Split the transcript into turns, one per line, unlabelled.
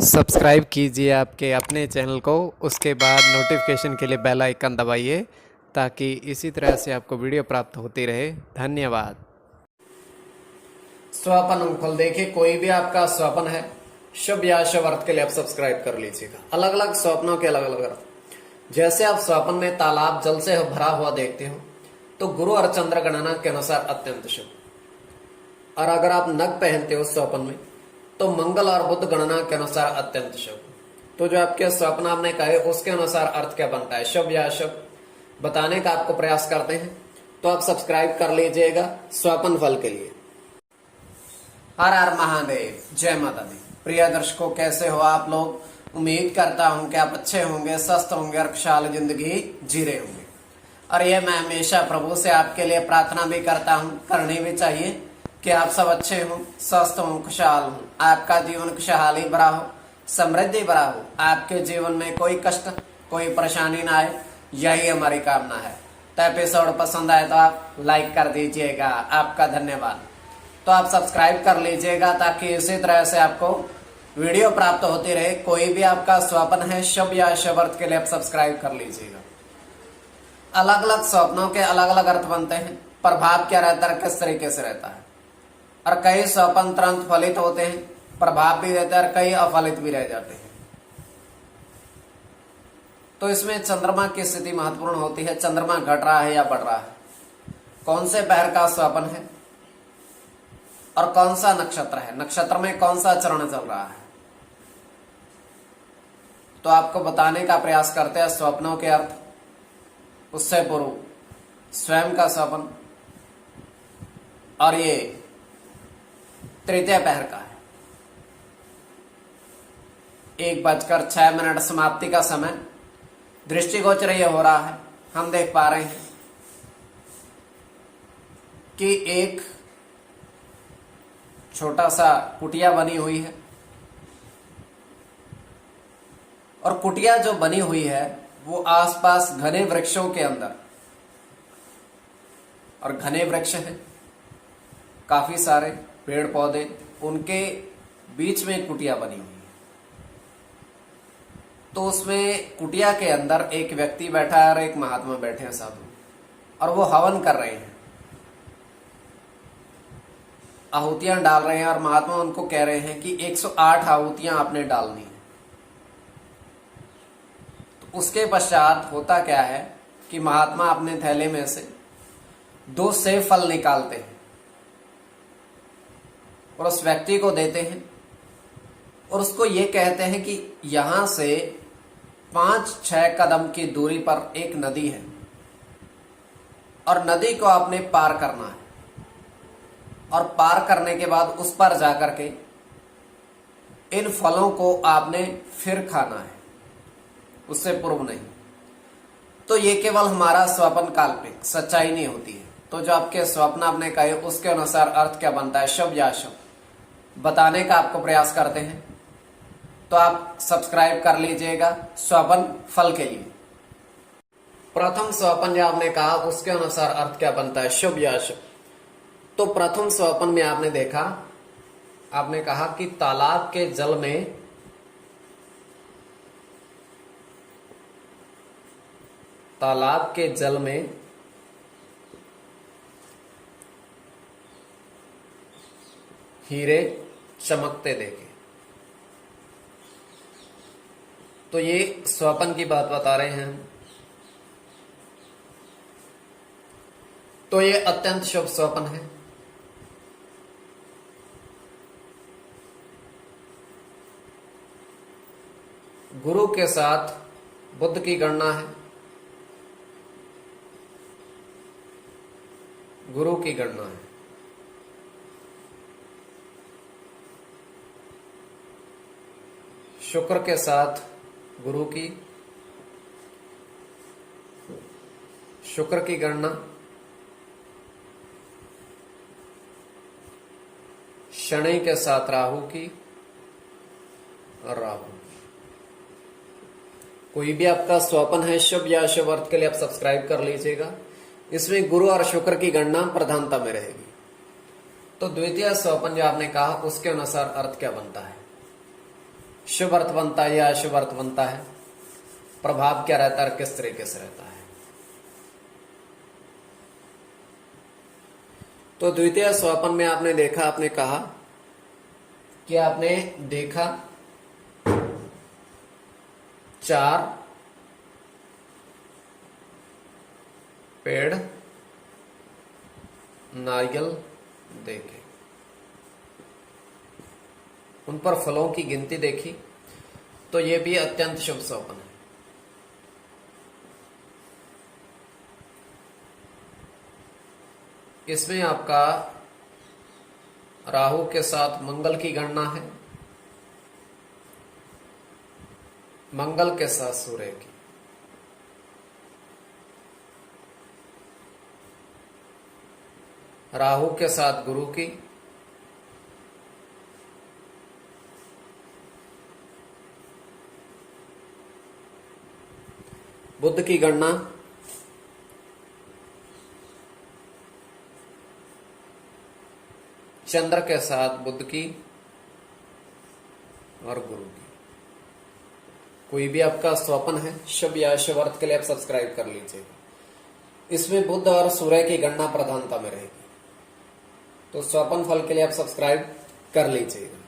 Subscribe कीजिए आपके अपने चैनल को, उसके बाद नोटिफिकेशन के लिए बेल आइकन दबाइए ताकि इसी तरह से आपको वीडियो प्राप्त होती रहे। धन्यवाद।
स्वपन फल देखिए, कोई भी आपका स्वप्न है शुभ या शुभ अर्थ के लिए आप सब्सक्राइब कर लीजिएगा। अलग अलग स्वप्नों के अलग अलग अर्थ। जैसे आप स्वप्न में तालाब जल से भरा हुआ देखते हो तो गुरु और चंद्र गणना के अनुसार अत्यंत शुभ। और अगर आप नग पहनते हो स्वप्न में तो मंगल और बुध गणना के अनुसार अत्यंत शुभ। तो जो आपके स्वप्न आपने कहे उसके अनुसार अर्थ क्या बनता है, शुभ या अशुभ, बताने का आपको प्रयास करते हैं। तो आप सब्सक्राइब कर लीजिएगा स्वप्न फल के लिए। हर हर महादेव, जय माता दी। प्रिय दर्शकों, कैसे हो आप लोग? उम्मीद करता हूं कि आप अच्छे होंगे, स्वस्थ होंगे और खुशहाल जिंदगी जी रहे होंगे। और ये मैं हमेशा प्रभु से आपके लिए प्रार्थना भी करता हूं, करनी भी चाहिए कि आप सब अच्छे हों, स्वस्थ हों, खुशहाल हों, आपका जीवन खुशहाली भरा हो, समृद्धि भरा हो, आपके जीवन में कोई कष्ट कोई परेशानी ना आए, यही हमारी कामना है। तो एपिसोड पसंद आए तो आप लाइक कर दीजिएगा, आपका धन्यवाद। तो आप सब्सक्राइब कर लीजिएगा ताकि इसी तरह से आपको वीडियो प्राप्त होती रहे। कोई भी आपका स्वप्न है शुभ या अशुभ अर्थ के लिए आप सब्सक्राइब कर लीजिएगा। अलग अलग स्वप्नों के अलग अलग अर्थ बनते हैं। प्रभाव क्या रहता है, किस तरीके से रहता है। और कई स्वप्न तुरंत फलित होते हैं, प्रभाव भी देते हैं, और कई अफलित भी रह जाते हैं। तो इसमें चंद्रमा की स्थिति महत्वपूर्ण होती है। चंद्रमा घट रहा है या बढ़ रहा है, कौन से पहर का स्वप्न है और कौन सा नक्षत्र है, नक्षत्र में कौन सा चरण चल रहा है, तो आपको बताने का प्रयास करते हैं स्वप्नों के अर्थ। उससे पूर्व स्वयं का स्वप्न, और ये तृतीय पहर का है। 1:06 समाप्ति का समय दृष्टिगोचर ये हो रहा है। हम देख पा रहे हैं कि एक छोटा सा कुटिया बनी हुई है, और कुटिया जो बनी हुई है वो आसपास घने वृक्षों के अंदर, और घने वृक्ष हैं, काफी सारे पेड़ पौधे, उनके बीच में कुटिया बनी हुई है। तो उसमें कुटिया के अंदर एक व्यक्ति बैठा है और एक महात्मा बैठे हैं, साधु, और वो हवन कर रहे हैं, आहुतियां डाल रहे हैं। और महात्मा उनको कह रहे हैं कि 108 आहुतियां आपने डालनी है। तो उसके पश्चात होता क्या है कि महात्मा अपने थैले में से 2 सेब फल निकालते हैं और उस व्यक्ति को देते हैं, और उसको ये कहते हैं कि यहां से 5-6 कदम की दूरी पर एक नदी है, और नदी को आपने पार करना है, और पार करने के बाद उस पर जाकर के इन फलों को आपने फिर खाना है, उससे पूर्व नहीं। तो ये केवल हमारा स्वप्न काल्पनिक, सच्चाई नहीं होती है। तो जो आपके स्वप्न आपने कहे उसके अनुसार अर्थ क्या बनता है, शुभ या अशुभ, बताने का आपको प्रयास करते हैं। तो आप सब्सक्राइब कर लीजिएगा स्वप्न फल के लिए। प्रथम स्वप्न जो आपने कहा उसके अनुसार अर्थ क्या बनता है, शुभ या अशुभ। तो प्रथम स्वप्न में आपने देखा, आपने कहा कि तालाब के जल में हीरे चमकते देखे। तो ये स्वप्न की बात बता रहे हैं हम। तो ये अत्यंत शुभ स्वप्न है। गुरु के साथ बुध की गणना है, गुरु की गणना है। शुक्र के साथ गुरु की, शुक्र की गणना, शनि के साथ राहु की, और राहु। कोई भी आपका स्वप्न है शुभ या अशुभ अर्थ के लिए आप सब्सक्राइब कर लीजिएगा। इसमें गुरु और शुक्र की गणना प्रधानता में रहेगी। तो द्वितीय स्वप्न जो आपने कहा उसके अनुसार अर्थ क्या बनता है। शुभ अर्थ बनता है या अशुभ अर्थ बनता है, प्रभाव क्या रहता है, किस तरीके से रहता है। तो द्वितीय स्वप्न में आपने देखा, आपने कहा कि आपने देखा 4 पेड़ नारियल देखे, उन पर फलों की गिनती देखी, तो यह भी अत्यंत शुभ स्वप्न है। इसमें आपका राहु के साथ मंगल की गणना है, मंगल के साथ सूर्य की, राहु के साथ गुरु की, बुध की गणना चंद्र के साथ बुध की और गुरु की। कोई भी आपका स्वप्न है शुभ या अशुभ अर्थ के लिए आप सब्सक्राइब कर लीजिएगा। इसमें बुध और सूर्य की गणना प्रधानता में रहेगी, तो स्वप्न फल के लिए आप सब्सक्राइब कर लीजिएगा।